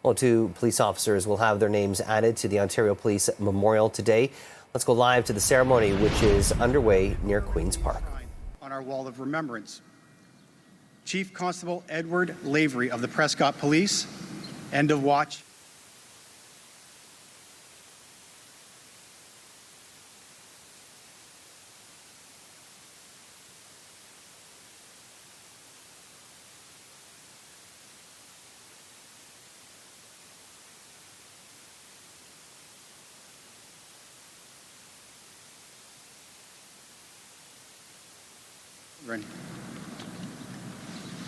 Well, 2 police officers will have their names added to the Ontario Police Memorial today. Let's go live to the ceremony, which is underway near Queen's Park. On our wall of remembrance, Chief Constable Edward Lavery of the Prescott Police, end of watch.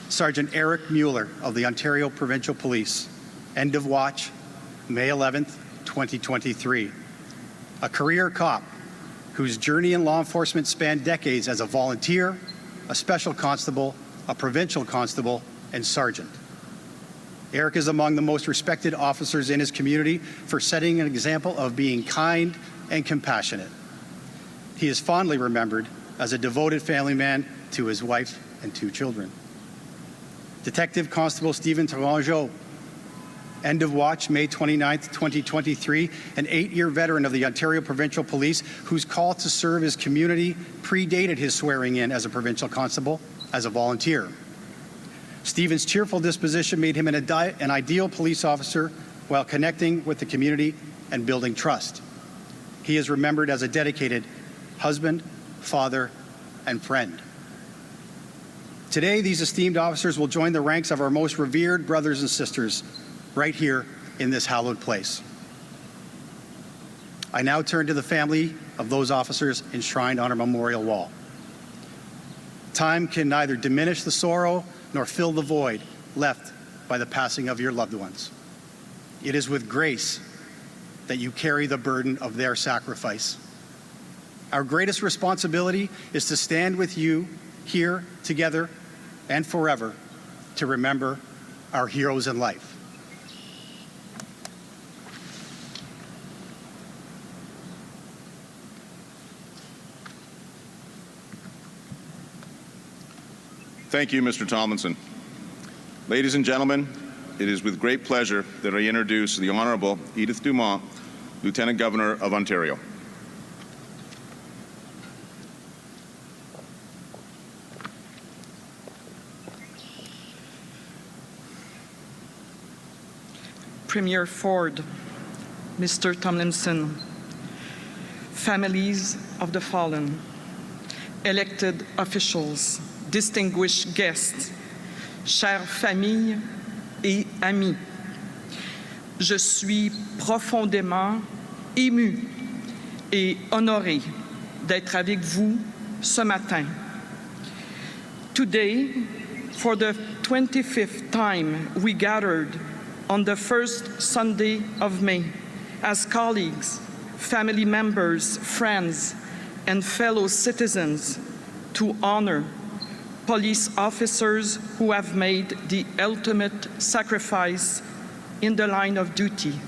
Sergeant Eric Mueller of the Ontario Provincial Police, end of watch, May 11th, 2023. A career cop whose journey in law enforcement spanned decades as a volunteer, a special constable, a provincial constable, and sergeant. Eric is among the most respected officers in his community for setting an example of being kind and compassionate. He is fondly remembered as a devoted family man to his wife and 2 children. Detective Constable Stephen Tourangeau, end of watch, May 29th, 2023, an 8-year veteran of the Ontario Provincial Police whose call to serve his community predated his swearing in as a provincial constable as a volunteer. Stephen's cheerful disposition made him an ideal police officer while connecting with the community and building trust. He is remembered as a dedicated husband, father, and friend. Today, these esteemed officers will join the ranks of our most revered brothers and sisters right here in this hallowed place. I now turn to the family of those officers enshrined on our memorial wall. Time can neither diminish the sorrow nor fill the void left by the passing of your loved ones. It is with grace that you carry the burden of their sacrifice. Our greatest responsibility is to stand with you here together and forever to remember our heroes in life. Thank you, Mr. Tomlinson. Ladies and gentlemen, it is with great pleasure that I introduce the Honourable Edith Dumont, Lieutenant Governor of Ontario. Premier Ford, Mr. Tomlinson, families of the fallen, elected officials, distinguished guests, chères familles et amis, je suis profondément ému et honoré d'être avec vous ce matin. Today, for the 25th time, we gathered on the first Sunday of May as colleagues, family members, friends, and fellow citizens to honor police officers who have made the ultimate sacrifice in the line of duty.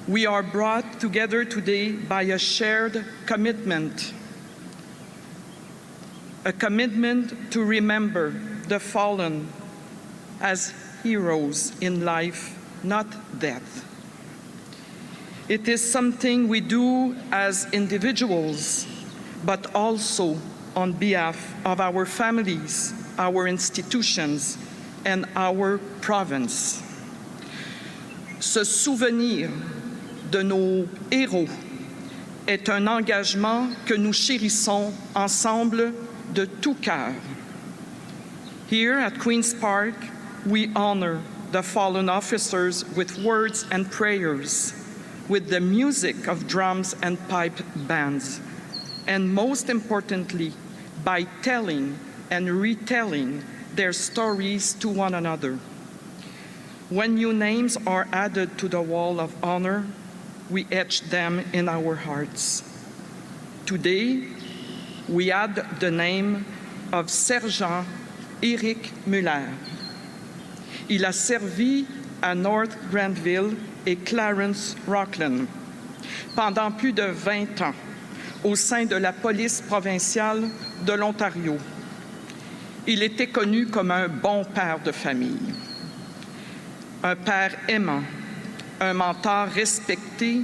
We are brought together today by a shared commitment, a commitment to remember the fallen as heroes in life, not death. It is something we do as individuals, but also on behalf of our families, our institutions, and our province. Se souvenir de nos héros est un engagement que nous chérissons ensemble de tout cœur. Here at Queen's Park, we honor the fallen officers with words and prayers, with the music of drums and pipe bands, and most importantly, by telling and retelling their stories to one another. When new names are added to the wall of honor, we etch them in our hearts. Today, we add the name of Sergent Éric Muller. Il a servi à North Granville et Clarence Rockland pendant plus de 20 ans au sein de la police provinciale de l'Ontario. Il était connu comme un bon père de famille. un père aimant, un mentor respecté,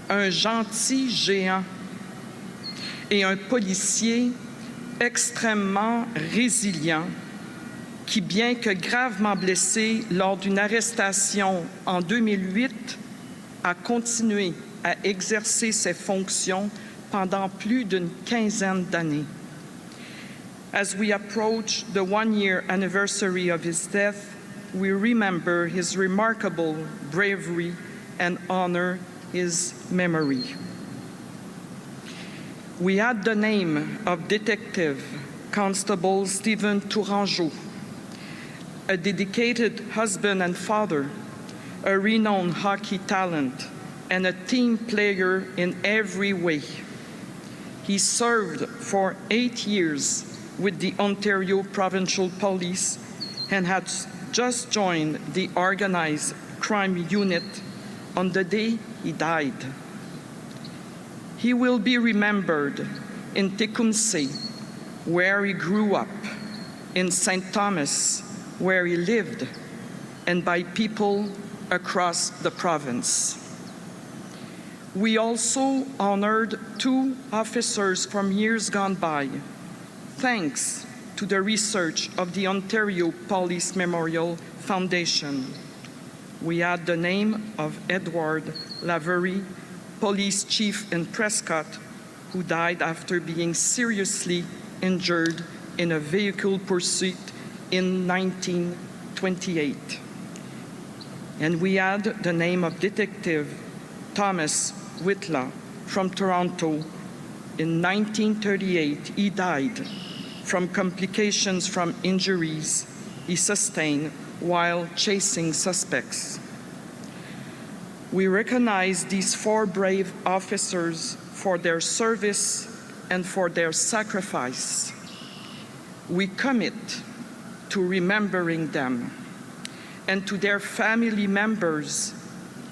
un gentil géant et un policier extrêmement résilient qui, bien que gravement blessé lors d'une arrestation en 2008, a continué à exercer ses fonctions pendant plus d'une quinzaine d'années. As we approach the one-year anniversary of his death, we remember his remarkable bravery and honor his memory. We add the name of Detective Constable Stephen Tourangeau, a dedicated husband and father, a renowned hockey talent, and a team player in every way. He served for 8 years with the Ontario Provincial Police and had just joined the organized crime unit on the day he died. He will be remembered in Tecumseh, where he grew up, in St. Thomas, where he lived, and by people across the province. We also honored 2 officers from years gone by, thanks to the research of the Ontario Police Memorial Foundation. We add the name of Edward Lavery, police chief in Prescott, who died after being seriously injured in a vehicle pursuit in 1928. And we add the name of Detective Thomas Whitla from Toronto. In 1938, he died from complications from injuries he sustained while chasing suspects. We recognize these 4 brave officers for their service and for their sacrifice. We commit to remembering them, and to their family members,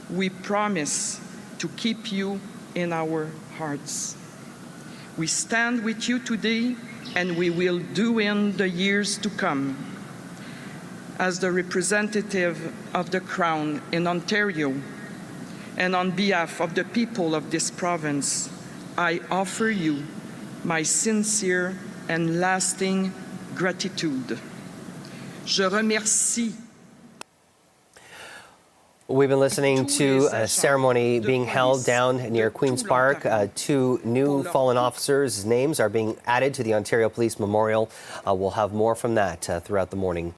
we promise to keep you in our hearts. We stand with you today, and we will do in the years to come. As the representative of the Crown in Ontario, and on behalf of the people of this province, I offer you my sincere and lasting gratitude. Je remercie. We've been listening to a ceremony being held down near Queen's Park. 2 new fallen officers' names are being added to the Ontario Police Memorial. We'll have more from that throughout the morning.